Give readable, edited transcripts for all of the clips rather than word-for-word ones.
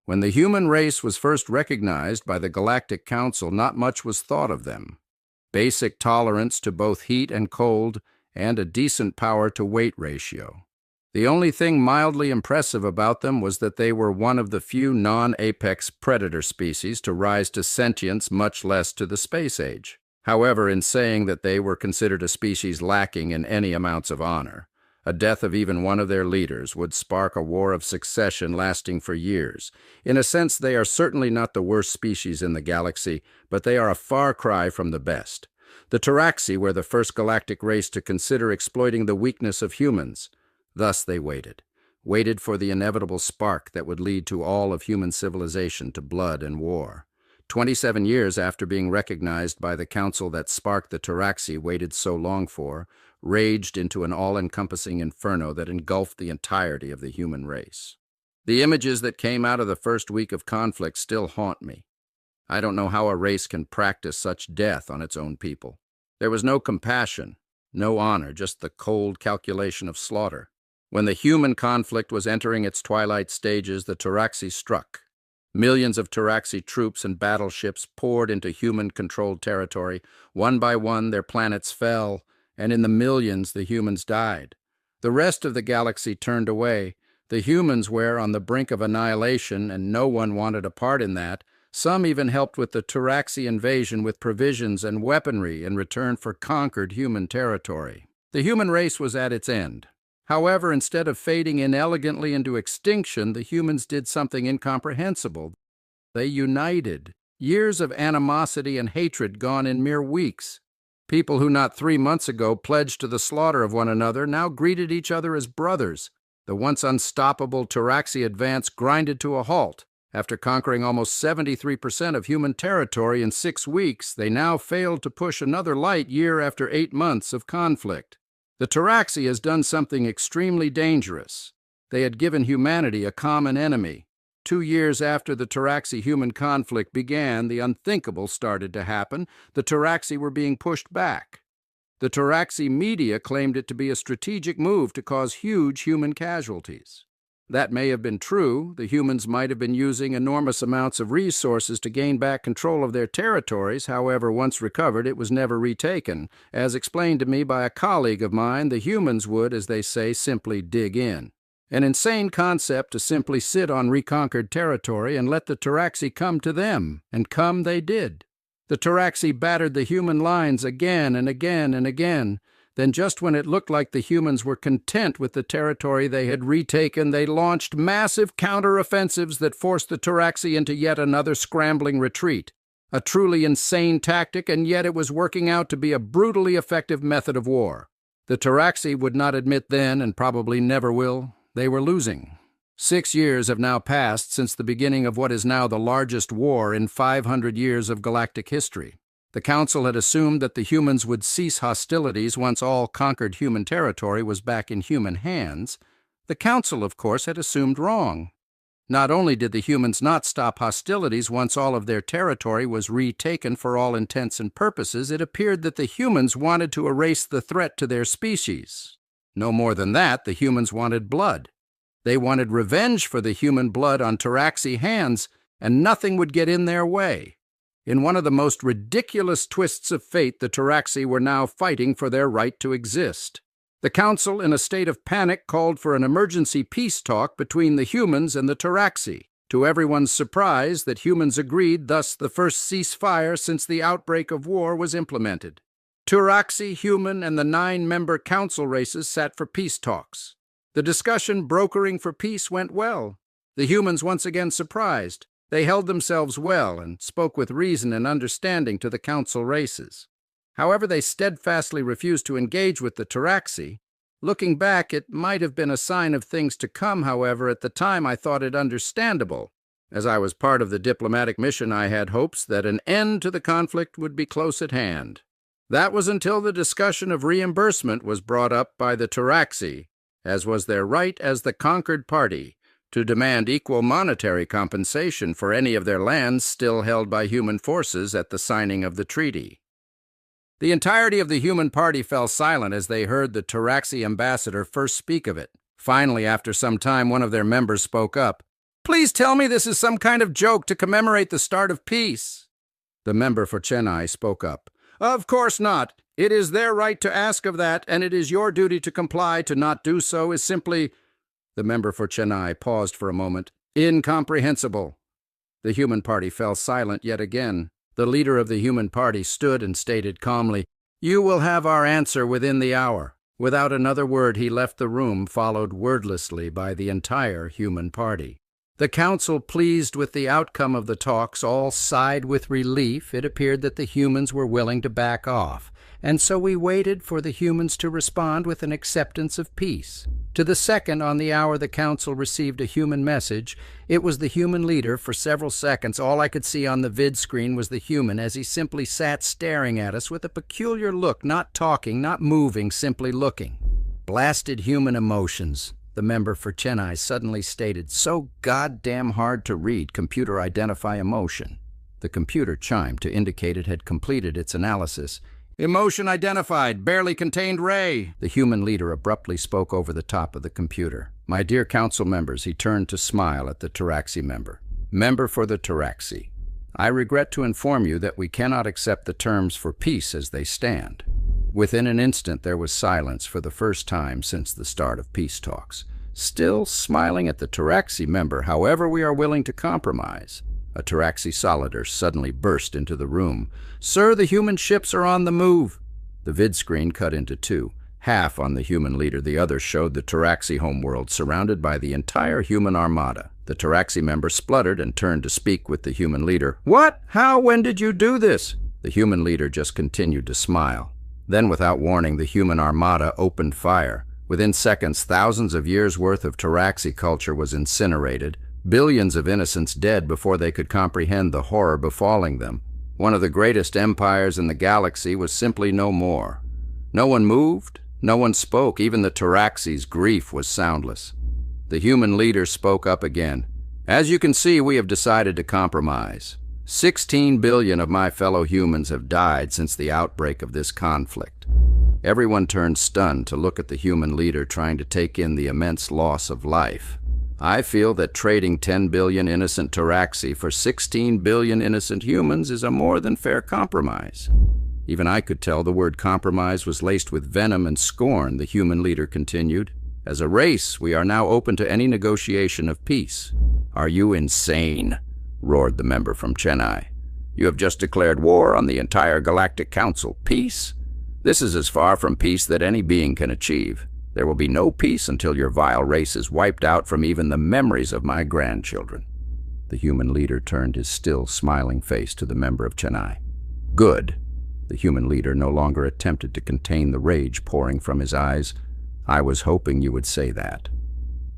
When the human race was first recognized by the Galactic Council, not much was thought of them. Basic tolerance to both heat and cold, and a decent power-to-weight ratio. The only thing mildly impressive about them was that they were one of the few non-apex predator species to rise to sentience, much less to the space age. However, in saying that they were considered a species lacking in any amounts of honor, a death of even one of their leaders would spark a war of succession lasting for years. In a sense, they are certainly not the worst species in the galaxy, but they are a far cry from the best. The Taraxi were the first galactic race to consider exploiting the weakness of humans. Thus they waited for the inevitable spark that would lead to all of human civilization to blood and war. 27 years after being recognized by the council, that spark the Taraxi waited so long for raged into an all-encompassing inferno that engulfed the entirety of the human race. The images that came out of the first week of conflict still haunt me. I don't know how a race can practice such death on its own people. There was no compassion, no honor, just the cold calculation of slaughter. When the human conflict was entering its twilight stages, the Taraxi struck. Millions of Taraxi troops and battleships poured into human-controlled territory. One by one, their planets fell, and in the millions, the humans died. The rest of the galaxy turned away. The humans were on the brink of annihilation, and no one wanted a part in that. Some even helped with the Taraxi invasion with provisions and weaponry in return for conquered human territory. The human race was at its end. However, instead of fading inelegantly into extinction, the humans did something incomprehensible. They united. Years of animosity and hatred gone in mere weeks. People who not 3 months ago pledged to the slaughter of one another now greeted each other as brothers. The once unstoppable Taraxi advance grinded to a halt. After conquering almost 73% of human territory in 6 weeks, they now failed to push another light year after 8 months of conflict. The Taraxi has done something extremely dangerous. They had given humanity a common enemy. 2 years after the Taraxi-human conflict began, the unthinkable started to happen. The Taraxi were being pushed back. The Taraxi media claimed it to be a strategic move to cause huge human casualties. That may have been true. The humans might have been using enormous amounts of resources to gain back control of their territories. However, once recovered, it was never retaken. As explained to me by a colleague of mine, the humans would, as they say, simply dig in. An insane concept to simply sit on reconquered territory and let the Taraxi come to them, and come they did. The Taraxi battered the human lines again and again and again. Then just when it looked like the humans were content with the territory they had retaken, they launched massive counter-offensives that forced the Taraxi into yet another scrambling retreat. A truly insane tactic, and yet it was working out to be a brutally effective method of war. The Taraxi would not admit then, and probably never will, they were losing. 6 years have now passed since the beginning of what is now the largest war in 500 years of galactic history. The Council had assumed that the humans would cease hostilities once all conquered human territory was back in human hands. The Council, of course, had assumed wrong. Not only did the humans not stop hostilities once all of their territory was retaken for all intents and purposes, it appeared that the humans wanted to erase the threat to their species. No more than that, the humans wanted blood. They wanted revenge for the human blood on Taraxi hands, and nothing would get in their way. In one of the most ridiculous twists of fate, the Taraxi were now fighting for their right to exist. The Council, in a state of panic, called for an emergency peace talk between the humans and the Taraxi. To everyone's surprise, that humans agreed, thus the first ceasefire since the outbreak of war was implemented. Taraxi, human, and the 9-member council races sat for peace talks. The discussion brokering for peace went well. The humans once again surprised. They held themselves well and spoke with reason and understanding to the council races. However, they steadfastly refused to engage with the Taraxi. Looking back, it might have been a sign of things to come. However, at the time I thought it understandable. As I was part of the diplomatic mission, I had hopes that an end to the conflict would be close at hand. That was until the discussion of reimbursement was brought up by the Taraxi, as was their right as the conquered party, to demand equal monetary compensation for any of their lands still held by human forces at the signing of the treaty. The entirety of the human party fell silent as they heard the Taraxi ambassador first speak of it. Finally, after some time, one of their members spoke up. Please tell me this is some kind of joke to commemorate the start of peace." The member for Chennai spoke up. "Of course not. It is their right to ask of that, and it is your duty to comply. To not do so is simply—" The member for Chennai paused for a moment. "Incomprehensible." The Human Party fell silent yet again. The leader of the Human Party stood and stated calmly, "You will have our answer within the hour." Without another word, he left the room, followed wordlessly by the entire Human Party. The council, pleased with the outcome of the talks, all sighed with relief. It appeared that the humans were willing to back off, and so we waited for the humans to respond with an acceptance of peace. To the second on the hour the council received a human message. It was the human leader. For several seconds, all I could see on the vid screen was the human as he simply sat staring at us with a peculiar look, not talking, not moving, simply looking. "Blasted human emotions," the member for Chennai suddenly stated. "So goddamn hard to read. Computer identify emotion." The computer chimed to indicate it had completed its analysis. "Emotion identified. Barely contained ray." The human leader abruptly spoke over the top of the computer. "My dear council members," he turned to smile at the Taraxi member. "Member for the Taraxi, I regret to inform you that we cannot accept the terms for peace as they stand." Within an instant there was silence for the first time since the start of peace talks. Still smiling at the Taraxi member, "However, we are willing to compromise." A Taraxi Solider suddenly burst into the room. "Sir, the human ships are on the move." The vid screen cut into two. Half on the human leader, the other showed the Taraxi homeworld surrounded by the entire human armada. The Taraxi member spluttered and turned to speak with the human leader. "What? How? When did you do this?" The human leader just continued to smile. Then, without warning, the human armada opened fire. Within seconds, thousands of years' worth of Taraxi culture was incinerated. Billions of innocents dead before they could comprehend the horror befalling them. One of the greatest empires in the galaxy was simply no more. No one moved, no one spoke. Even the Taraxi's grief was soundless. The human leader spoke up again. "As you can see, we have decided to compromise. 16 billion of my fellow humans have died since the outbreak of this conflict." Everyone turned stunned to look at the human leader trying to take in the immense loss of life. "I feel that trading 10 billion innocent Taraxi for 16 billion innocent humans is a more than fair compromise." Even I could tell the word compromise was laced with venom and scorn, the human leader continued. "As a race, we are now open to any negotiation of peace." "Are you insane?" roared the member from Chennai. "You have just declared war on the entire Galactic Council. Peace? This is as far from peace that any being can achieve. There will be no peace until your vile race is wiped out from even the memories of my grandchildren." The human leader turned his still, smiling face to the member of Chennai. "Good." The human leader no longer attempted to contain the rage pouring from his eyes. "I was hoping you would say that."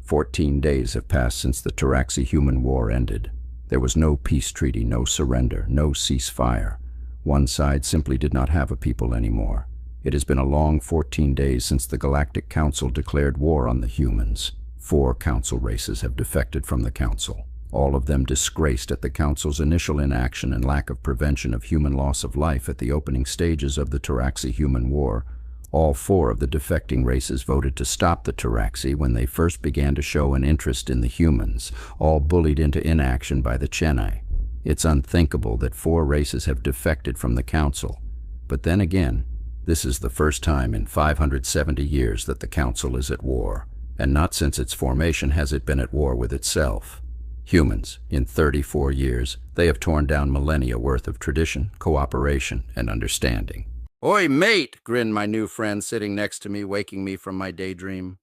14 days have passed since the Taraxi-human war ended. There was no peace treaty, no surrender, no ceasefire. One side simply did not have a people anymore. It has been a long 14 days since the Galactic Council declared war on the humans. 4 council races have defected from the council, all of them disgraced at the council's initial inaction and lack of prevention of human loss of life at the opening stages of the Taraxi-human war. All 4 of the defecting races voted to stop the Taraxi when they first began to show an interest in the humans, all bullied into inaction by the Chennai. It's unthinkable that 4 races have defected from the council. But then again, this is the first time in 570 years that the Council is at war, and not since its formation has it been at war with itself. Humans, in 34 years, they have torn down millennia worth of tradition, cooperation, and understanding. "Oi, mate!" grinned my new friend sitting next to me, waking me from my daydream.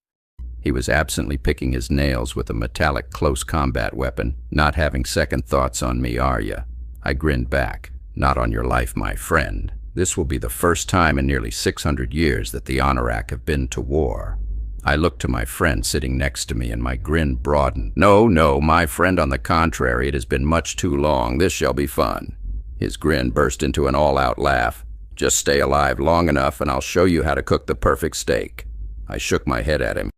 He was absently picking his nails with a metallic close combat weapon. "Not having second thoughts on me, are ya?" I grinned back. "Not on your life, my friend. This will be the first time in nearly 600 years that the Honorak have been to war." I looked to my friend sitting next to me and my grin broadened. "No, no, my friend, on the contrary, it has been much too long. This shall be fun." His grin burst into an all-out laugh. "Just stay alive long enough and I'll show you how to cook the perfect steak." I shook my head at him.